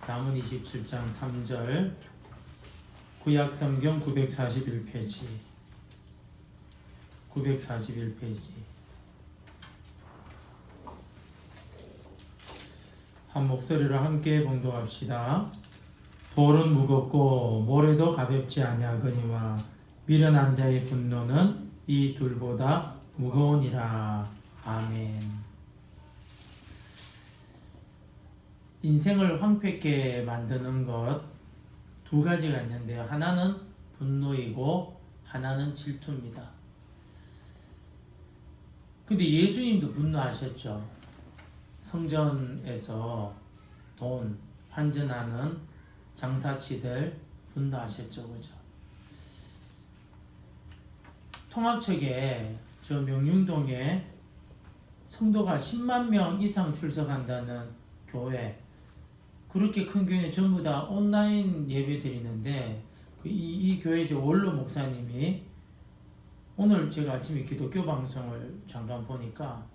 잠언 27장 3절 구약성경 941페이지 941페이지 한 목소리로 함께 봉독합시다. 돌은 무겁고 모래도 가볍지 아니하거니와 미련한 자의 분노는 이 둘보다 무거우니라. 아멘. 인생을 황폐하게 만드는 것 두 가지가 있는데요. 하나는 분노이고 하나는 질투입니다. 근데 예수님도 분노하셨죠. 성전에서 돈 환전하는 장사치들 분노하셨죠. 그죠? 통합책에 저 명륜동에 성도가 10만 명 이상 출석한다는 교회, 그렇게 큰 교회는 전부 다 온라인 예배 드리는데 이 교회 저 원로 목사님이 오늘 제가 아침에 기독교 방송을 잠깐 보니까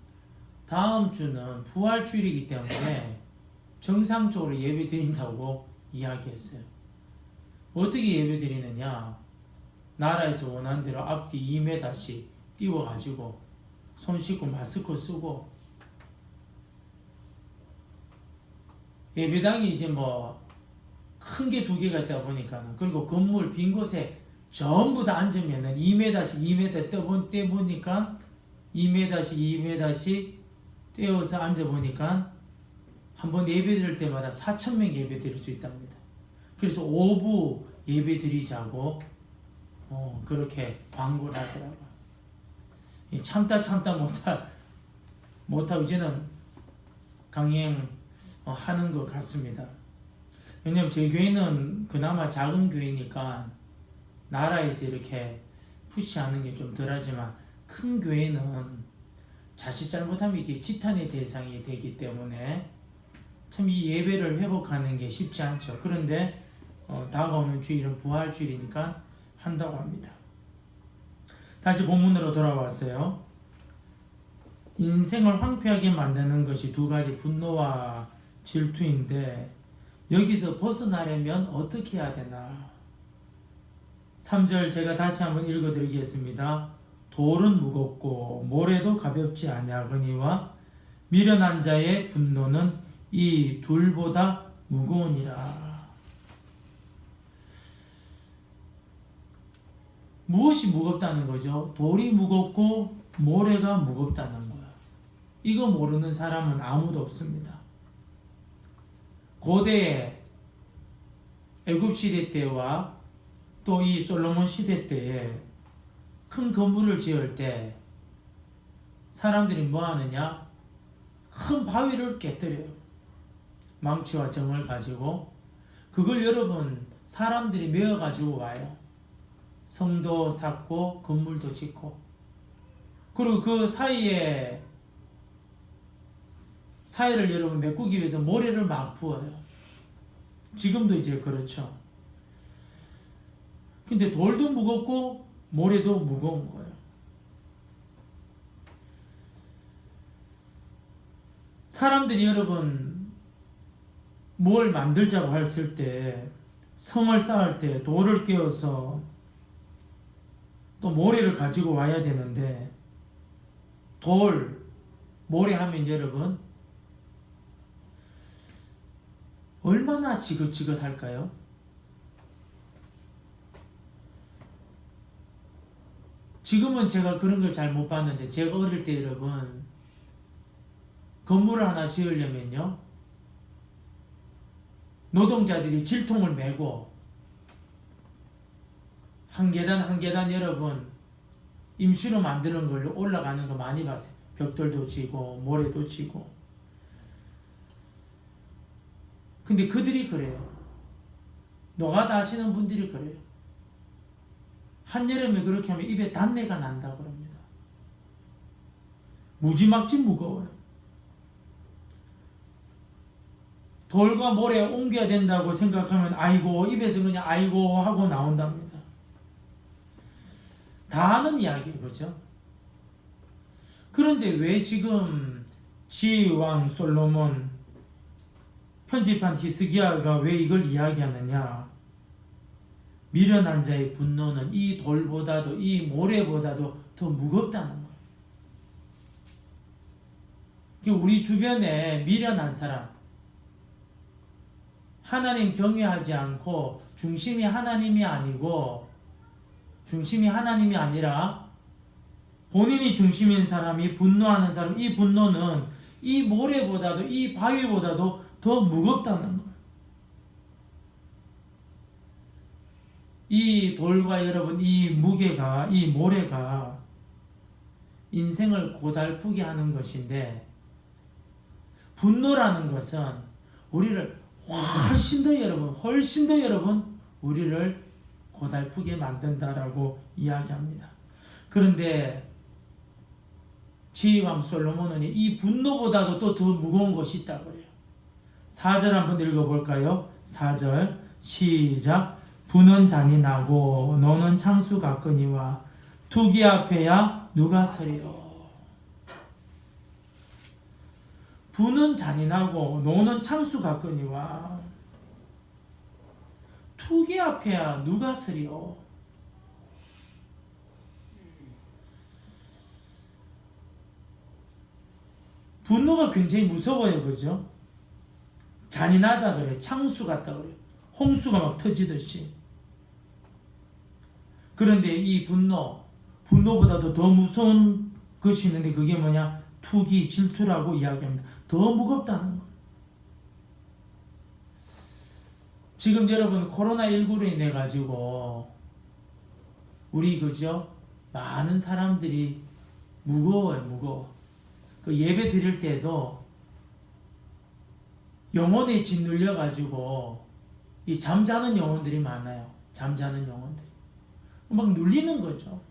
다음 주는 부활주일이기 때문에 정상적으로 예배 드린다고 이야기했어요. 어떻게 예배 드리느냐? 나라에서 원하는 대로 앞뒤 2m씩 띄워가지고 손 씻고 마스크 쓰고, 예배당이 이제 뭐 큰 게 2개가 있다 보니까, 그리고 건물 빈 곳에 전부 다 앉으면은 2m씩 2m 떼보니까 2m씩 2m씩 떼어서 앉아보니까 한번 예배 드릴 때마다 4,000명 예배 드릴 수 있답니다. 그래서 5부 예배 드리자고 그렇게 광고를 하더라고요. 참다 못하고 이제는 강행 하는 것 같습니다. 왜냐면 저희 교회는 그나마 작은 교회니까 나라에서 이렇게 푸시하는 게 좀 덜하지만, 큰 교회는 자칫 잘못하면 이게 지탄의 대상이 되기 때문에 참 이 예배를 회복하는 게 쉽지 않죠. 그런데 다가오는 주일은 부활주일이니까 한다고 합니다. 다시 본문으로 돌아왔어요. 인생을 황폐하게 만드는 것이 2가지 분노와 질투인데, 여기서 벗어나려면 어떻게 해야 되나? 3절 제가 다시 한번 읽어드리겠습니다. 돌은 무겁고 모래도 가볍지 아니하거니와 미련한 자의 분노는 이 둘보다 무거우니라. 무엇이 무겁다는 거죠? 돌이 무겁고 모래가 무겁다는 거예요. 이거 모르는 사람은 아무도 없습니다. 고대의 애굽 시대 때와 또 이 솔로몬 시대 때에 큰 건물을 지을 때 사람들이 뭐 하느냐? 큰 바위를 깨뜨려요. 망치와 정을 가지고. 그걸 여러분 사람들이 메어 가지고 와요. 성도 쌓고 건물도 짓고. 그리고 그 사이를 여러분 메꾸기 위해서 모래를 막 부어요. 지금도 이제 그렇죠. 근데 돌도 무겁고 모래도 무거운 거예요. 사람들이 여러분 뭘 만들자고 했을 때, 성을 쌓을 때 돌을 깨워서 또 모래를 가지고 와야 되는데, 돌, 모래 하면 여러분 얼마나 지긋지긋할까요? 지금은 제가 그런 걸 잘 못 봤는데, 제가 어릴 때 여러분 건물을 하나 지으려면요, 노동자들이 질통을 메고 한 계단 한 계단 여러분 임시로 만드는 걸로 올라가는 거 많이 봤어요. 벽돌도 지고 모래도 지고. 근데 그들이 그래요. 노가다 하시는 분들이 그래요. 한여름에 그렇게 하면 입에 단내가 난다 그럽니다. 무지막지 무거워요. 돌과 모래 옮겨야 된다고 생각하면 아이고, 입에서 그냥 아이고 하고 나온답니다. 다 아는 이야기예요. 그죠? 그런데 왜 지금 지왕 솔로몬 편집한 히스기야가 왜 이걸 이야기하느냐? 미련한 자의 분노는 이 돌보다도 이 모래보다도 더 무겁다는 거예요. 우리 주변에 미련한 사람, 하나님 경외하지 않고 중심이 하나님이 아니고 중심이 하나님이 아니라 본인이 중심인 사람이 분노하는 사람, 이 분노는 이 모래보다도 이 바위보다도 더 무겁다는 거예요. 이 돌과 여러분 이 무게가 이 모래가 인생을 고달프게 하는 것인데 분노라는 것은 우리를 훨씬 더 여러분 우리를 고달프게 만든다라고 이야기합니다. 그런데 지휘왕 솔로몬은 이 분노보다도 또 더 무거운 것이 있다고 그래요. 4절 한번 읽어볼까요? 4절 시작. 부는 잔인하고 노는 창수 같거니와 투기 앞에야 누가 서리요. 부는 잔인하고 노는 창수 같거니와 투기 앞에야 누가 서리요. 분노가 굉장히 무서워요. 그죠? 잔인하다 그래요. 창수 같다 그래요. 홍수가 막 터지듯이. 그런데 이 분노보다도 더 무서운 것이 있는데 그게 뭐냐? 투기, 질투라고 이야기합니다. 더 무겁다는 거. 지금 여러분 코로나19로 인해 가지고 우리 그죠? 많은 사람들이 무거워. 그 예배 드릴 때도 영혼에 짓눌려 가지고 이 잠자는 영혼들이 많아요. 잠자는 영혼들. 막 눌리는 거죠.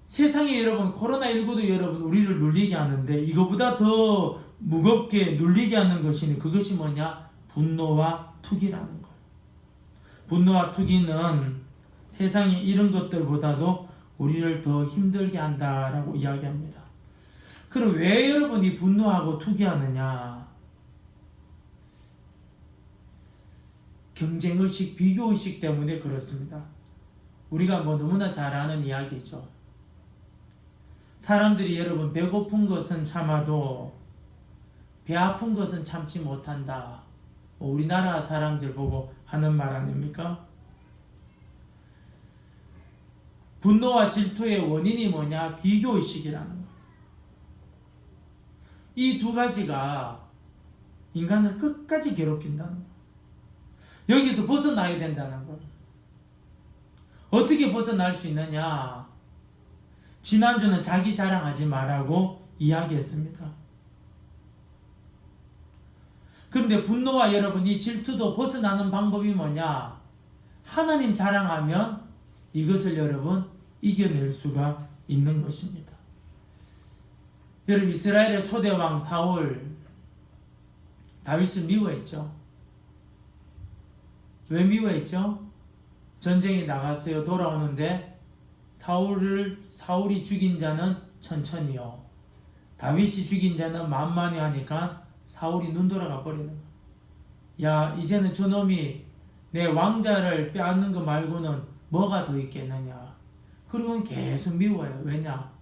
세상에 여러분 코로나19도 여러분 우리를 눌리게 하는데 이거보다 더 무겁게 눌리게 하는 것이 그것이 뭐냐? 분노와 투기라는 거예요. 분노와 투기는 세상에 이런 것들보다도 우리를 더 힘들게 한다라고 이야기합니다. 그럼 왜 여러분이 분노하고 투기하느냐? 경쟁의식, 비교의식 때문에 그렇습니다. 우리가 너무나 잘 아는 이야기죠. 사람들이 여러분 배고픈 것은 참아도 배 아픈 것은 참지 못한다. 우리나라 사람들 보고 하는 말 아닙니까? 분노와 질투의 원인이 뭐냐? 비교의식이라는 거예요. 이 두 가지가 인간을 끝까지 괴롭힌다는 거예요. 여기서 벗어나야 된다는 거예요. 어떻게 벗어날 수 있느냐? 지난주는 자기 자랑하지 말라고 이야기했습니다. 그런데 분노와 여러분 이 질투도 벗어나는 방법이 뭐냐? 하나님 자랑하면 이것을 여러분 이겨낼 수가 있는 것입니다. 여러분 이스라엘의 초대왕 사울 다윗을 미워했죠. 왜 미워했죠? 전쟁에 나갔어요. 돌아오는데 사울이 죽인 자는 천천히요. 다윗이 죽인 자는 만만히 하니까 사울이 눈 돌아가 버리는 거예요. 야, 이제는 저놈이 내 왕자를 빼앗는 거 말고는 뭐가 더 있겠느냐. 그리고 계속 미워요. 왜냐?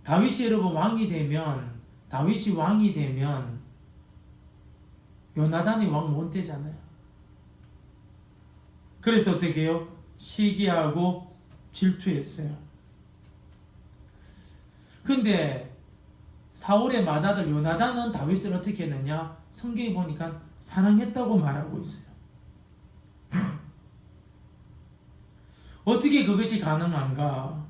다윗이 왕이 되면 요나단이 왕 못 되잖아요. 그래서 어떻게 해요? 시기하고 질투했어요. 근데 사울의 맏아들 요나단은 다윗을 어떻게 했느냐? 성경에 보니까 사랑했다고 말하고 있어요. 어떻게 그것이 가능한가?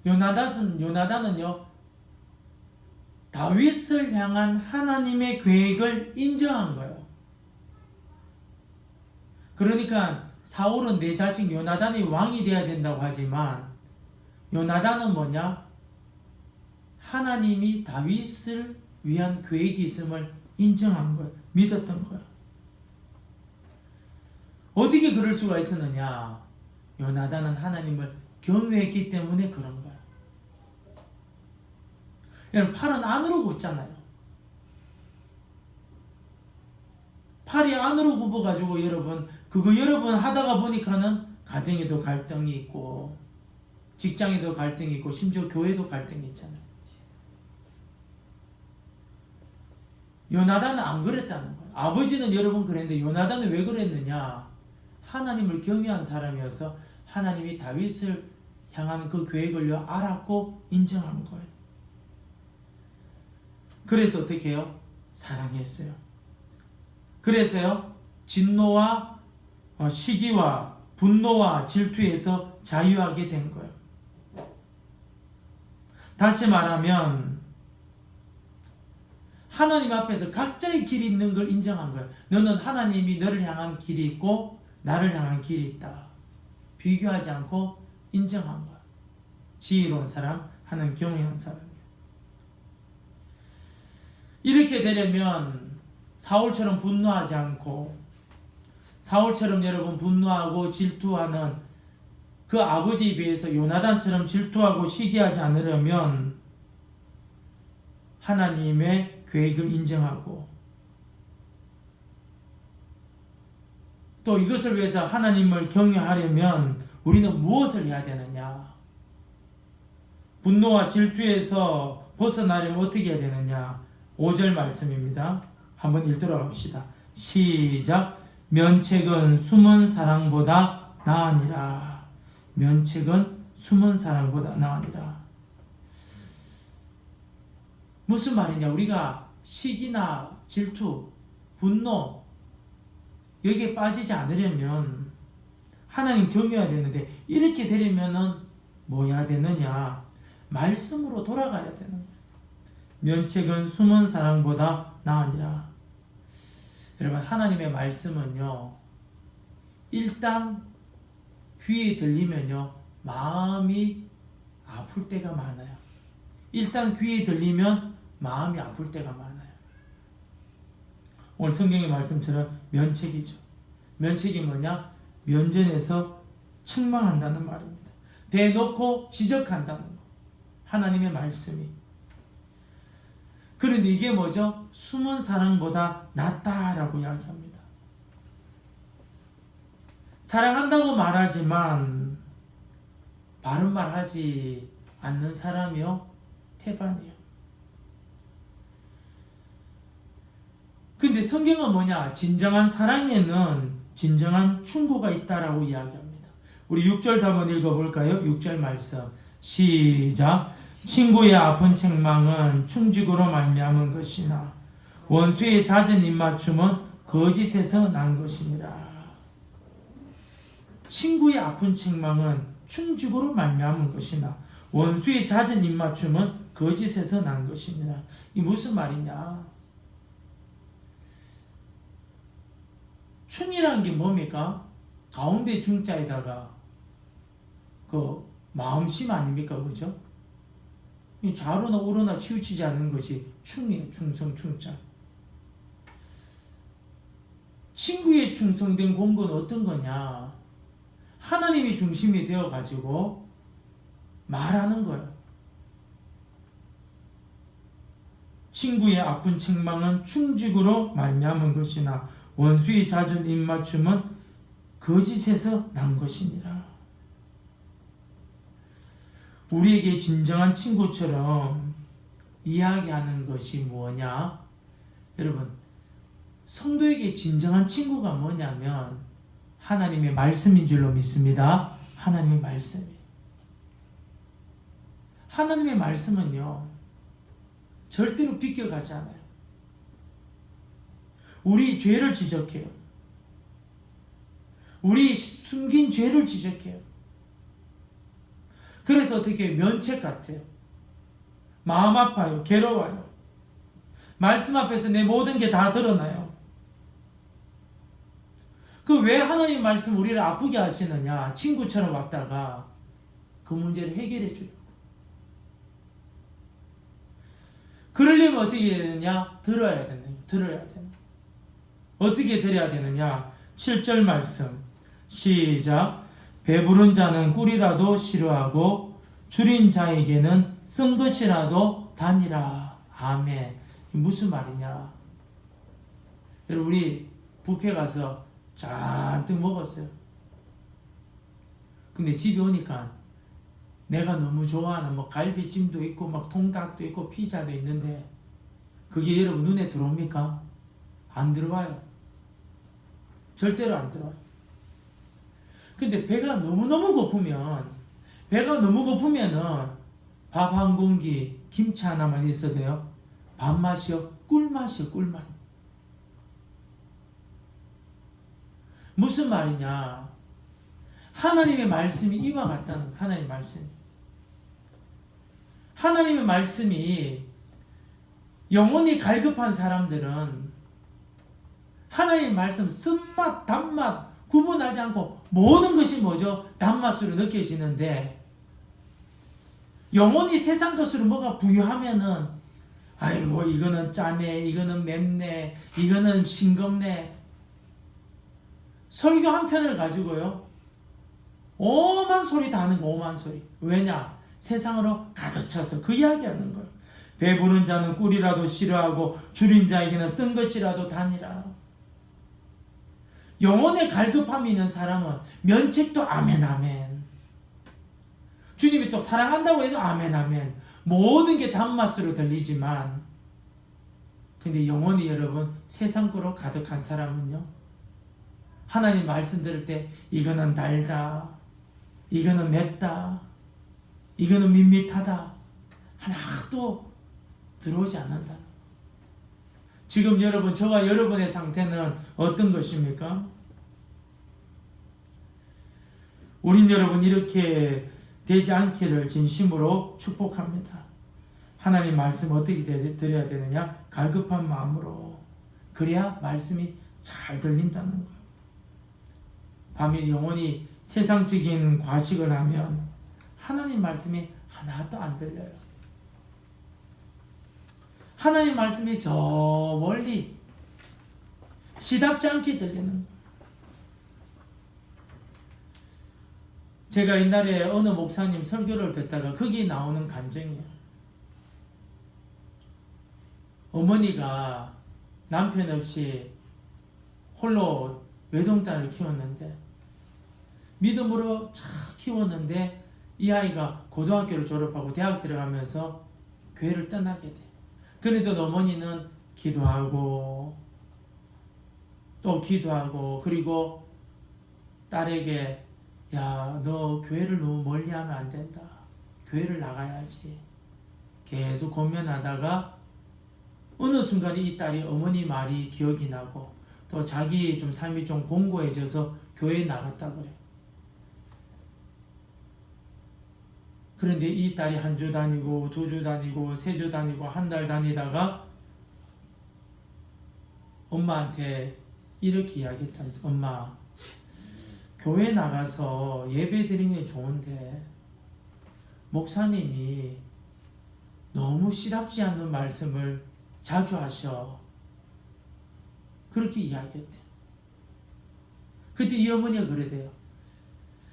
요나단은요, 다윗을 향한 하나님의 계획을 인정한 거예요. 그러니까 사울은 내 자식 요나단이 왕이 되어야 된다고 하지만 요나단은 뭐냐? 하나님이 다윗을 위한 계획이 있음을 인정한 거예요. 믿었던 거예요. 어떻게 그럴 수가 있었느냐? 요나단은 하나님을 경외했기 때문에 그런 거예요. 여러분, 팔은 안으로 굽잖아요. 팔이 안으로 굽어가지고 여러분, 그거 여러분 하다가 보니까는 가정에도 갈등이 있고, 직장에도 갈등이 있고, 심지어 교회도 갈등이 있잖아요. 요나단은 안 그랬다는 거예요. 아버지는 여러분 그랬는데 요나단은 왜 그랬느냐? 하나님을 경외한 사람이어서 하나님이 다윗을 향한 그 계획을 알았고 인정한 거예요. 그래서 어떻게 해요? 사랑했어요. 그래서요, 진노와 시기와 분노와 질투에서 자유하게 된 거예요. 다시 말하면 하나님 앞에서 각자의 길이 있는 걸 인정한 거예요. 너는 하나님이 너를 향한 길이 있고 나를 향한 길이 있다. 비교하지 않고 인정한 거예요. 지혜로운 사람, 하나님 경외한 사람이에요. 이렇게 되려면 사울처럼 분노하지 않고, 사울처럼 여러분 분노하고 질투하는 그 아버지에 비해서 요나단처럼 질투하고 시기하지 않으려면 하나님의 계획을 인정하고, 또 이것을 위해서 하나님을 경외하려면 우리는 무엇을 해야 되느냐? 분노와 질투에서 벗어나려면 어떻게 해야 되느냐? 5절 말씀입니다. 한번 읽도록 합시다. 시작. 면책은 숨은 사랑보다 나으니라. 면책은 숨은 사랑보다 나으니라. 무슨 말이냐? 우리가 시기나 질투, 분노 여기에 빠지지 않으려면 하나님 경외해야 되는데, 이렇게 되려면은 뭐 해야 되느냐? 말씀으로 돌아가야 되는 거예요. 면책은 숨은 사랑보다 나으니라. 여러분, 하나님의 말씀은요, 일단 귀에 들리면요 마음이 아플 때가 많아요. 일단 귀에 들리면 마음이 아플 때가 많아요. 오늘 성경의 말씀처럼 면책이죠. 면책이 뭐냐? 면전에서 책망한다는 말입니다. 대놓고 지적한다는 거. 하나님의 말씀이. 그런데 이게 뭐죠? 숨은 사랑보다 낫다라고 이야기합니다. 사랑한다고 말하지만 바른 말 하지 않는 사람이요 태반이에요. 근데 성경은 뭐냐? 진정한 사랑에는 진정한 충고가 있다라고 이야기합니다. 우리 6절 한번 읽어볼까요? 6절 말씀 시작. 친구의 아픈 책망은 충직으로 말미암은 것이나 원수의 잦은 입맞춤은 거짓에서 난 것이니라. 친구의 아픈 책망은 충직으로 말미암은 것이나 원수의 잦은 입맞춤은 거짓에서 난 것이니라. 이 무슨 말이냐? 충이라는 게 뭡니까? 가운데 중자에다가 그 마음심 아닙니까? 그죠? 좌로나 우로나 치우치지 않는 것이 충이에요. 충성, 충자. 친구의 충성된 공부는 어떤 거냐? 하나님이 중심이 되어가지고 말하는 거예요. 친구의 아픈 책망은 충직으로 말미암은 것이나 원수의 잦은 입맞춤은 거짓에서 난 것이니라. 우리에게 진정한 친구처럼 이야기하는 것이 뭐냐? 여러분, 성도에게 진정한 친구가 뭐냐면 하나님의 말씀인 줄로 믿습니다. 하나님의 말씀이에요. 하나님의 말씀은요 절대로 비껴가지 않아요. 우리 죄를 지적해요. 우리 숨긴 죄를 지적해요. 그래서 어떻게 면책 같아요. 마음 아파요. 괴로워요. 말씀 앞에서 내 모든 게 다 드러나요. 그 왜 하나님 말씀 우리를 아프게 하시느냐? 친구처럼 왔다가 그 문제를 해결해 주려고. 그러려면 어떻게 해야 되느냐? 들어야 되느냐? 들어야 되느냐? 어떻게 들어야 되느냐? 7절 말씀 시작. 배부른 자는 꿀이라도 싫어하고 줄인 자에게는 쓴 것이라도 다니라. 아멘. 무슨 말이냐? 여러분, 우리 뷔페 가서 잔뜩 먹었어요. 근데 집에 오니까 내가 너무 좋아하는 뭐 갈비찜도 있고 막 통닭도 있고 피자도 있는데 그게 여러분 눈에 들어옵니까? 안 들어와요. 절대로 안 들어와요. 근데 배가 너무너무 고프면은 밥 한 공기, 김치 하나만 있어도요, 밥맛이요, 꿀맛이요, 꿀맛. 무슨 말이냐? 하나님의 말씀이 이와 같다는, 하나님의 말씀이. 하나님의 말씀이 영혼이 갈급한 사람들은 하나님의 말씀 쓴맛, 단맛 구분하지 않고 모든 것이 뭐죠? 단맛으로 느껴지는데, 영혼이 세상 것으로 뭐가 부유하면은 아이고 이거는 짜네, 이거는 맵네, 이거는 싱겁네. 설교 한 편을 가지고요, 오만 소리 다 하는 거, 오만 소리. 왜냐? 세상으로 가득 차서 그 이야기하는 거예요. 배부른 자는 꿀이라도 싫어하고 줄인 자에게는 쓴 것이라도 다니라. 영혼의 갈급함이 있는 사람은 면책도 아멘 아멘. 주님이 또 사랑한다고 해도 아멘 아멘. 모든 게 단맛으로 들리지만, 근데 영혼이 여러분 세상 거로 가득한 사람은요, 하나님 말씀 들을 때 이거는 달다, 이거는 맵다, 이거는 밋밋하다, 하나도 들어오지 않는다. 지금 여러분, 저와 여러분의 상태는 어떤 것입니까? 우린 여러분 이렇게 되지 않기를 진심으로 축복합니다. 하나님 말씀 어떻게 드려야 되느냐? 갈급한 마음으로. 그래야 말씀이 잘 들린다는 거예요. 밤에 영혼이 세상적인 과식을 하면 하나님 말씀이 하나도 안 들려요. 하나님 말씀이 저 멀리 시답지 않게 들리는 거예요. 제가 옛날에 어느 목사님 설교를 듣다가 거기 나오는 간증이에요. 어머니가 남편 없이 홀로 외동딸을 키웠는데, 믿음으로 잘 키웠는데 이 아이가 고등학교를 졸업하고 대학 들어가면서 교회를 떠나게 돼. 그래도 어머니는 기도하고 또 기도하고, 그리고 딸에게 야, 너 교회를 너무 멀리 하면 안 된다. 교회를 나가야지. 계속 권면하다가 어느 순간에 이 딸이 어머니 말이 기억이 나고 또 자기 좀 삶이 좀 공고해져서 교회에 나갔다 그래. 그런데 이 딸이 한 주 다니고 두 주 다니고 세 주 다니고 한 달 다니다가 엄마한테 이렇게 이야기했답니다. 엄마, 교회 나가서 예배 드리는 게 좋은데 목사님이 너무 시답지 않는 말씀을 자주 하셔. 그렇게 이야기했대. 그때 이 어머니가 그러대요.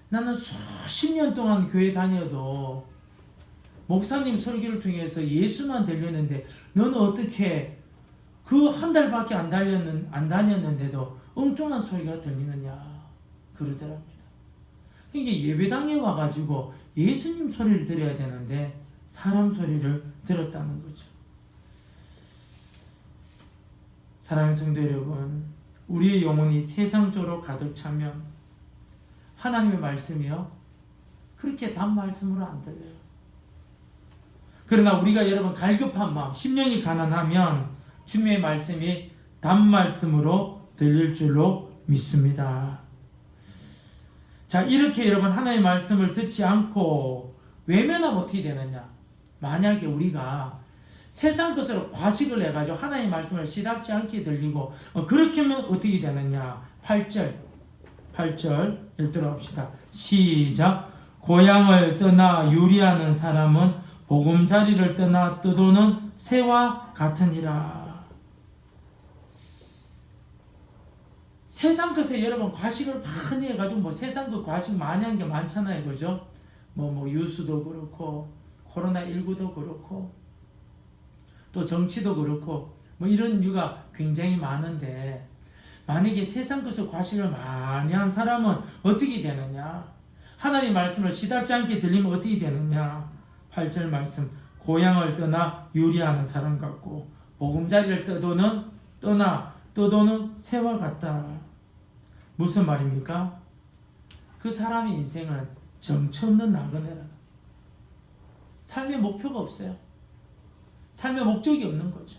나는 수십 년 동안 교회 다녀도 목사님 설교를 통해서 예수만 들렸는데 너는 어떻게 그 한 달밖에 안 다녔는데도 엉뚱한 소리가 들리느냐 그러더랍니다. 그러니까 예배당에 와가지고 예수님 소리를 들어야 되는데 사람 소리를 들었다는 거죠. 사랑하는 성도 여러분, 우리의 영혼이 세상적으로 가득 차면 하나님의 말씀이요, 그렇게 단 말씀으로 안 들려요. 그러나 우리가 여러분 갈급한 마음, 심령이 가난하면 주님의 말씀이 단 말씀으로 들릴 줄로 믿습니다. 자, 이렇게 여러분 하나님의 말씀을 듣지 않고 외면하면 어떻게 되느냐? 만약에 우리가 세상 것으로 과식을 해가지고 하나님의 말씀을 시답지 않게 들리고 그렇게 하면 어떻게 되느냐? 8절 읽도록 합시다. 시작. 고향을 떠나 유리하는 사람은 보금자리를 떠나 떠도는 새와 같으니라. 세상 것에 여러분 과식을 많이 해가지고 뭐 세상 그 과식 많이 한 게 많잖아요, 그죠? 뭐 유수도 그렇고 코로나19도 그렇고 또 정치도 그렇고 뭐 이런 이유가 굉장히 많은데, 만약에 세상 것을 과시를 많이 한 사람은 어떻게 되느냐? 하나님 말씀을 시답지 않게 들리면 어떻게 되느냐? 8절 말씀, 고향을 떠나 유리하는 사람 같고 보금자리를 떠도는 새와 같다. 무슨 말입니까? 그 사람의 인생은 정처 없는 나그네라. 삶의 목표가 없어요. 삶의 목적이 없는 거죠.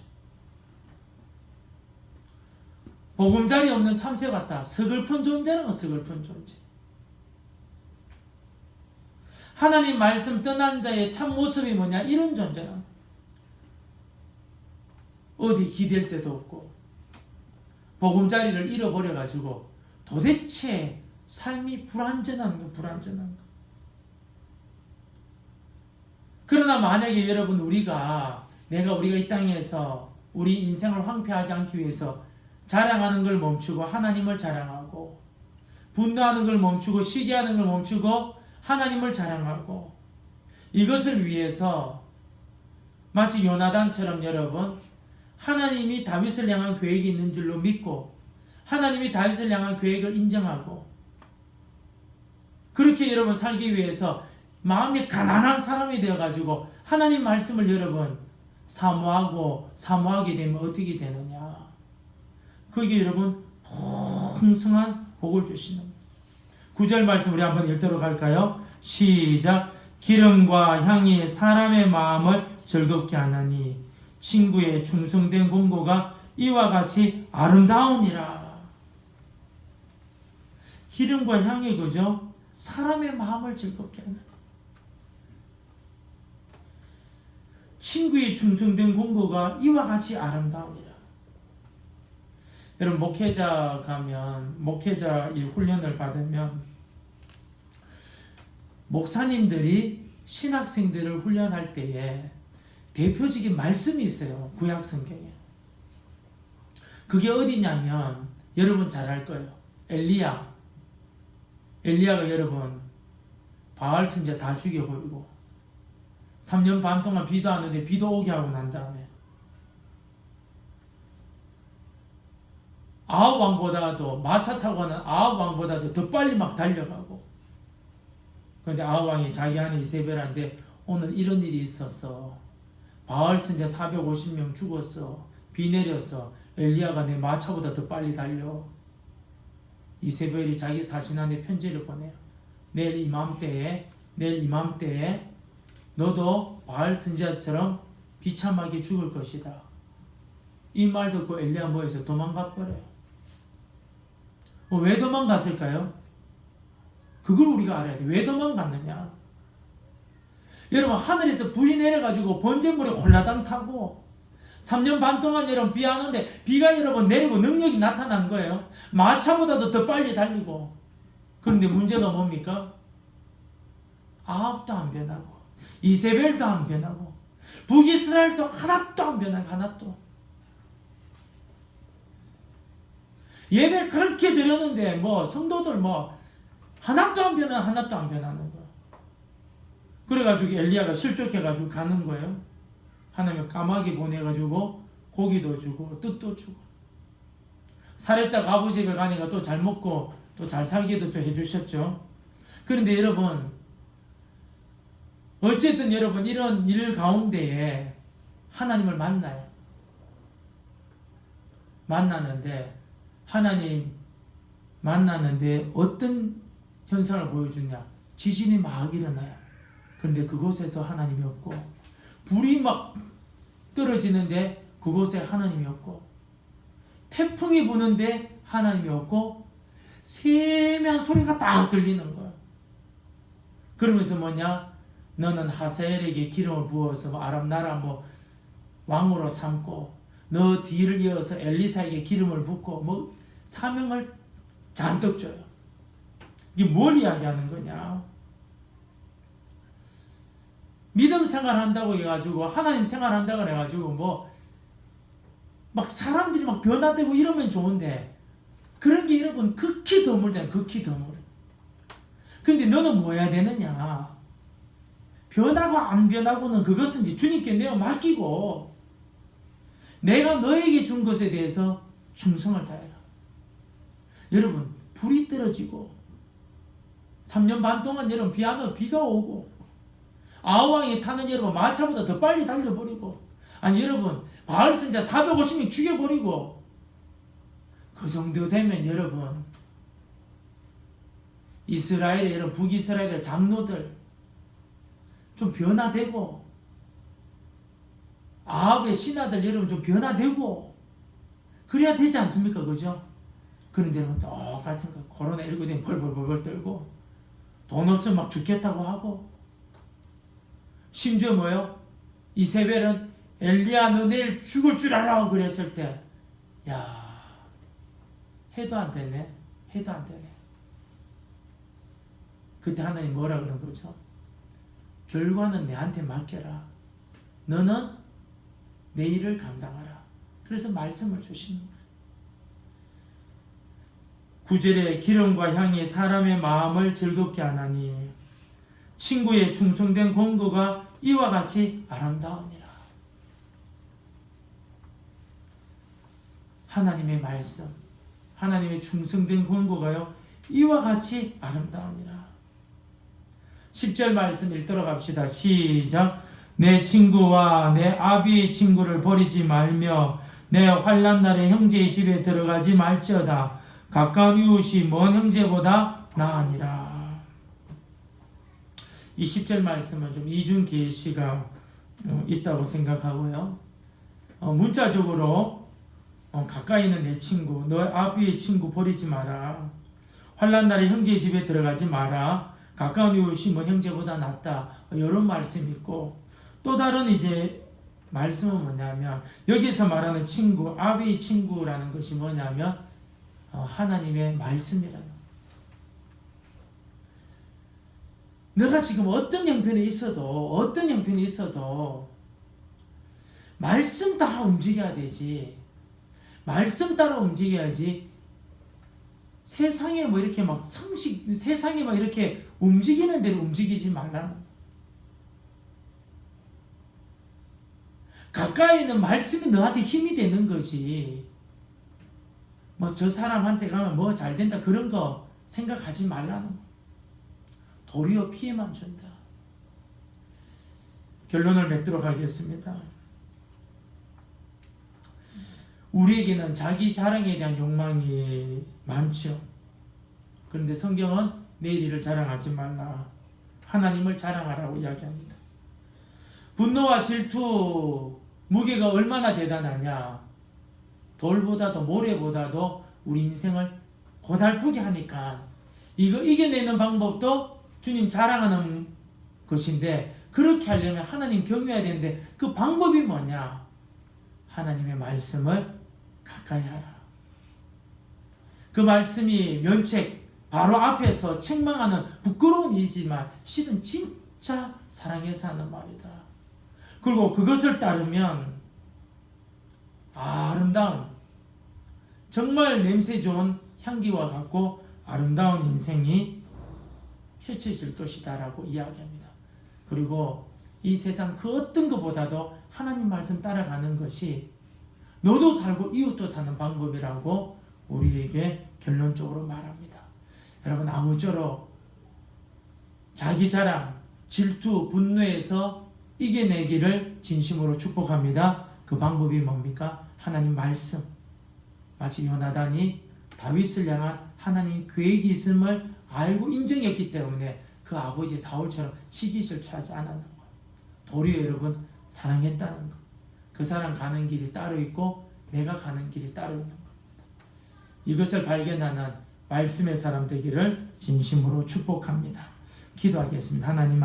보금자리 없는 참새 같다. 서글픈 존재는 서글픈 존재. 하나님 말씀 떠난 자의 참 모습이 뭐냐? 이런 존재는 어디 기댈 데도 없고 보금자리를 잃어버려 가지고 도대체 삶이 불완전한 거. 그러나 만약에 여러분 우리가 이 땅에서 우리 인생을 황폐하지 않기 위해서 자랑하는 걸 멈추고 하나님을 자랑하고, 분노하는 걸 멈추고 시기하는 걸 멈추고 하나님을 자랑하고, 이것을 위해서 마치 요나단처럼 여러분 하나님이 다윗을 향한 계획이 있는 줄로 믿고 하나님이 다윗을 향한 계획을 인정하고, 그렇게 여러분 살기 위해서 마음이 가난한 사람이 되어가지고 하나님 말씀을 여러분 사모하게 되면 어떻게 되느냐? 그게 여러분 풍성한 복을 주시는 거예요. 9절 말씀 우리 한번 읽도록 할까요? 시작. 기름과 향이 사람의 마음을 즐겁게 하나니 친구의 충성된 공고가 이와 같이 아름다우니라. 기름과 향이 그죠? 사람의 마음을 즐겁게 하는. 친구의 충성된 공고가 이와 같이 아름다우니라. 여러분 목회자 일 훈련을 받으면 목사님들이 신학생들을 훈련할 때에 대표적인 말씀이 있어요. 구약 성경에. 그게 어디냐면 여러분 잘 알 거예요. 엘리야가 여러분 바알 선지자 다 죽여버리고 3년 반 동안 비도 안 오는데 비도 오게 하고 난 다음에 아합 왕보다도 마차 타고 가는 아합 왕보다도 더 빨리 막 달려가고, 그런데 아합 왕이 자기 아내 이세벨한테 오늘 이런 일이 있었어. 바알 선지자 450명 죽었어. 비 내렸어. 엘리야가 내 마차보다 더 빨리 달려. 이세벨이 자기 사신한테 편지를 보내요. 내일 이맘때에 너도 바알 선지자처럼 비참하게 죽을 것이다. 이 말 듣고 엘리야 뭐해서 도망가 버려요. 왜 도망갔을까요? 그걸 우리가 알아야 돼. 왜 도망갔느냐? 여러분 하늘에서 불이 내려가지고 번제물에 홀라당 타고 3년 반 동안 여러분 비 안 오는데 비가 여러분 내리고 능력이 나타난 거예요. 마차보다도 더 빨리 달리고. 그런데 문제가 뭡니까? 아합도 안 변하고 이세벨도 안 변하고 북이스라엘도 하나도 안 변하고 하나도. 예배 그렇게 드렸는데 성도들 하나도 안 변하는 거야. 그래가지고 엘리야가 실족해가지고 가는 거예요. 하나님이 까마귀 보내가지고 고기도 주고 뜻도 주고 사렙다 가부 집에 가니까 또 잘 먹고 또 잘 살기도 좀 해주셨죠. 그런데 여러분 어쨌든 여러분 이런 일 가운데에 하나님을 만나는데 어떤 현상을 보여주냐? 지진이 막 일어나요. 그런데 그곳에도 하나님이 없고, 불이 막 떨어지는데 그곳에 하나님이 없고, 태풍이 부는데 하나님이 없고, 세미한 소리가 딱 들리는 거야. 그러면서 너는 하사엘에게 기름을 부어서 아람 나라 왕으로 삼고, 너 뒤를 이어서 엘리사에게 기름을 붓고 사명을 잔뜩 줘요. 이게 뭘 이야기하는 거냐? 믿음 생활한다고 해가지고 하나님 생활한다고 해가지고 막 사람들이 막 변화되고 이러면 좋은데 그런 게 여러분 극히 드물잖아요. 극히 드물. 근데 너는 뭐 해야 되느냐? 변하고 안 변하고는 그것은 이제 주님께 내어 맡기고 내가 너에게 준 것에 대해서 충성을 다해라. 여러분, 불이 떨어지고 3년 반 동안 여러분 비가 오고 아왕이 타는 여러분 마차보다 더 빨리 달려버리고, 아니 여러분 바알 선자 450명 죽여버리고, 그 정도 되면 여러분 이스라엘의 여러분 북이스라엘의 장로들 좀 변화되고, 아합의 신하들 여러분 좀 변화되고 그래야 되지 않습니까? 그죠? 그런데 여러분 똑같은 거, 코로나19 되면 벌벌벌 떨고 돈 없으면 막 죽겠다고 하고, 심지어 뭐요? 이세벨은 엘리야 너 내일 죽을 줄 알아 그랬을 때, 야 해도 안 되네. 해도 안 되네. 그때 하나님 뭐라 그런 거죠? 결과는 내한테 맡겨라. 너는 내 일을 감당하라. 그래서 말씀을 주시는 거예요. 9절에 기름과 향이 사람의 마음을 즐겁게 하나니 친구의 충성된 공도가 이와 같이 아름다우니라. 하나님의 말씀, 하나님의 충성된 공고가요 이와 같이 아름다우니라. 10절 말씀 읽도록 합시다. 시작. 내 친구와 내 아비의 친구를 버리지 말며 내 환난 날에 형제의 집에 들어가지 말지어다. 가까운 이웃이 먼 형제보다 나으니라. 이 10절 말씀은 좀 이중 계시가 있다고 생각하고요. 문자적으로 가까이 있는 내 친구, 너 아비의 친구 버리지 마라. 환난 날에 형제의 집에 들어가지 마라. 가까운 이웃이 먼 형제보다 낫다. 이런 말씀이 있고, 또 다른 이제 말씀은 뭐냐면, 여기서 말하는 친구, 아비의 친구라는 것이 뭐냐면 하나님의 말씀이라는. 내가 지금 어떤 형편에 있어도 말씀 따라 움직여야 되지. 말씀 따라 움직여야지. 세상에 뭐 이렇게 막 세상에 막 이렇게 움직이는 대로 움직이지 말라는. 가까이 있는 말씀이 너한테 힘이 되는 거지. 뭐 저 사람한테 가면 뭐 잘 된다 그런 거 생각하지 말라는 거. 도리어 피해만 준다. 결론을 맺도록 하겠습니다. 우리에게는 자기 자랑에 대한 욕망이 많죠. 그런데 성경은 내일 일을 자랑하지 말라. 하나님을 자랑하라고 이야기합니다. 분노와 질투 무게가 얼마나 대단하냐. 돌보다도 모래보다도 우리 인생을 고달프게 하니까 이거 이겨내는 방법도 주님 자랑하는 것인데, 그렇게 하려면 하나님 경외해야 되는데 그 방법이 뭐냐? 하나님의 말씀을 가까이 하라. 그 말씀이 면책 바로 앞에서 책망하는 부끄러운 일이지만 실은 진짜 사랑해서 하는 말이다. 그리고 그것을 따르면 아름다운, 정말 냄새 좋은 향기와 같고 아름다운 인생이 펼쳐질 것이다 라고 이야기합니다. 그리고 이 세상 그 어떤 것보다도 하나님 말씀 따라가는 것이 너도 살고 이웃도 사는 방법이라고 우리에게 결론적으로 말합니다. 여러분, 아무쪼록 자기 자랑, 질투, 분노에서 이겨내기를 진심으로 축복합니다. 그 방법이 뭡니까? 하나님 말씀. 마치 요나단이 다윗을 향한 하나님 계획이 있음을 알고 인정했기 때문에 그 아버지 사울처럼 시기를 취하지 않았는 것. 도리어 여러분 사랑했다는 것. 그 사람 가는 길이 따로 있고 내가 가는 길이 따로 있는 것. 이것을 발견하는 말씀의 사람 되기를 진심으로 축복합니다. 기도하겠습니다. 하나님